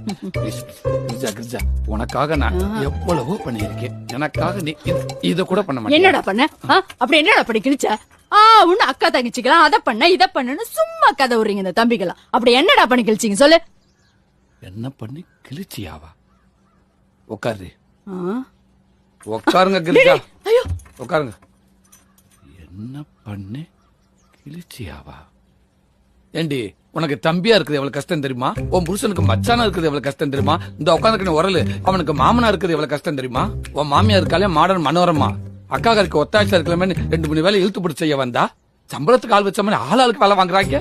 கிரிஜா கிரிஜா உனக்காக நான் எவ்வளவோ பண்ணியிருக்கேன். எனக்காக நீ இத கூட பண்ண மாட்டேன். என்னடா பண்ண? அப்படி என்னடா பண்ணி கிழிச்ச? உன்னு அக்கா தங்கச்சிக்கலாம் அத பண்ண இத பண்ணுன்னு சும்மா கதை விடுறீங்க இந்த தம்பிக்கலாம். அப்படி என்னடா பண்ணி கிழிச்சிங்க சொல்லு. என்ன பண்ணி கிழிச்சியாவா? உட்காரு. உட்காருங்க கிரிஜா. ஐயோ உட்காருங்க. என்ன பண்ணி கிழிச்சியாவா? ஏண்டி உனக்கு தம்பியா இருக்குது எவ்வளவு கஷ்டம் தெரியுமா? உன் புருஷனுக்கு மச்சானா இருக்குது எவ்வளவு கஷ்டம் தெரியுமா? இந்த உட்காந்துக்கு உரலு அவனுக்கு மாமனா இருக்குது எவ்வளவு கஷ்டம் தெரியுமா? உன் மாமியா இருக்காலே மாடர்ன் மனோரமா அக்காக்காருக்கு ஒத்தாய்ச்சா இருக்கலாமே 2 வேலை இழுத்து பிடிச்ச செய்ய வந்தா சம்பளத்துக்கு ஆள் வச்ச மாதிரி ஆளாளுக்கு வேலை வாங்குறாங்க.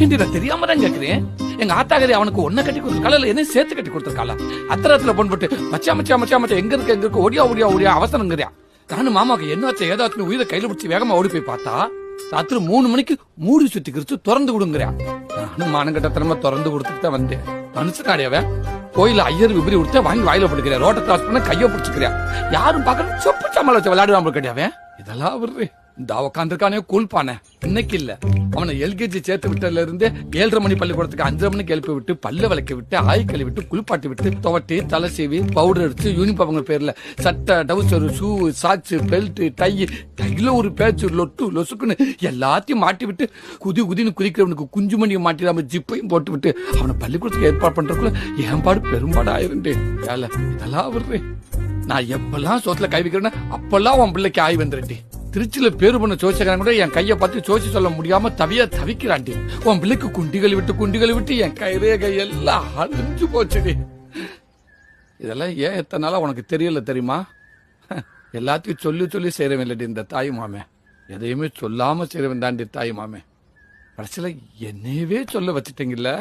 ஏண்டி நான் தெரியாம தான் கேக்குறேன். எங்க ஆத்தாக்காரி அவனுக்கு ஒன்ன கட்டி கொடுத்துருக்காளா இல்ல என்ன சேர்த்து கட்டி கொடுத்துருக்காளா? அத்தரத்துல பொன் போட்டு மச்சா மச்சா மச்சா மச்சா எங்க இருக்கு ஓடியா ஓடியா ஓடியா அவசரங்கிறியா? நானும் மாமாக்கு என்னாச்சு ஏதாச்சும் உயிரை கையில பிடிச்சி வேகமா ஓடி போய் பார்த்தா ராத்திரி 3 மணிக்கு மூடி சுத்தி கிரிச்சு திறந்து கொடுங்கறியா. நானும் மானங்கட்டத்தனமா திறந்து கொடுத்துட்டு தான் வந்தேன். மனுஷனாடியாவ கோயில ஐயர் விபரி கொடுத்த வாங்கி வாயில போட்டுக்கிறியா. ரோட்டை கிராஸ் பண்ண கைய பிடிச்சிக்கிறியா. யாரும் பாக்க சொப்பு சமாள வச்சு விளையாடுவாங்க கிடையாவே. இதெல்லாம் விடுறே. இந்த உட்காந்துருக்கானே கூழ்பானே இன்னைக்கு இல்ல. அவனை எல்கேஜி சேர்த்து விட்டதுல இருந்து 7:30 மணி பள்ளிக்கூடத்துக்கு 5:30 மணிக்கு எழுப்பி விட்டு பல்ல விளக்கி விட்டு ஆய் கழுவி விட்டு குளிப்பாட்டி விட்டு துவட்டி தலை சீவி பவுடர் அடிச்சு யூனிஃபார்ம் பேர்ல சட்டை டவுசர் ஷூ சாக்ஸ் பெல்ட் கையில ஒரு பேச்சு லொட்டு லொசுக்குன்னு எல்லாத்தையும் மாட்டி விட்டு குதின்னு குதிக்கிறவனுக்கு குஞ்சு மணியை மாட்டிடாம ஜிப்பையும் போட்டு விட்டு அவனை பள்ளிக்கூடத்துக்கு ஏற்பாடு பண்றதுக்குள்ள ஏன்பாடு பெரும்பாடு ஆயிருந்தே. வேலை இதெல்லாம் விடுறேன். நான் எப்பெல்லாம் சோத்துல கை வைக்கிறேன்னா அப்பெல்லாம் உன் பிள்ளைக்கு ஆய் வந்துருண்டி. திருச்சியில பேரு பண்ண சோசியக்காரன் கூட என் கையை பார்த்து சோசி சொல்ல முடியாம தவிக்கிறாண்டி. உன் பிள்ளைக்கு குண்டிகளை விட்டு என் கையெல்லாம் அழிஞ்சு போச்சுடி. இதெல்லாம் ஏன் எத்தனை நாளா உனக்கு தெரியல தெரியுமா? எல்லாத்தையும் சொல்லி செய்யறவன் இல்லடி இந்த தாய் மாமே. எதையுமே சொல்லாம செய்யறவன் தாண்டி தாய் மாமே. கடைசியில என்னையவே சொல்ல வச்சுட்டீங்கல்ல.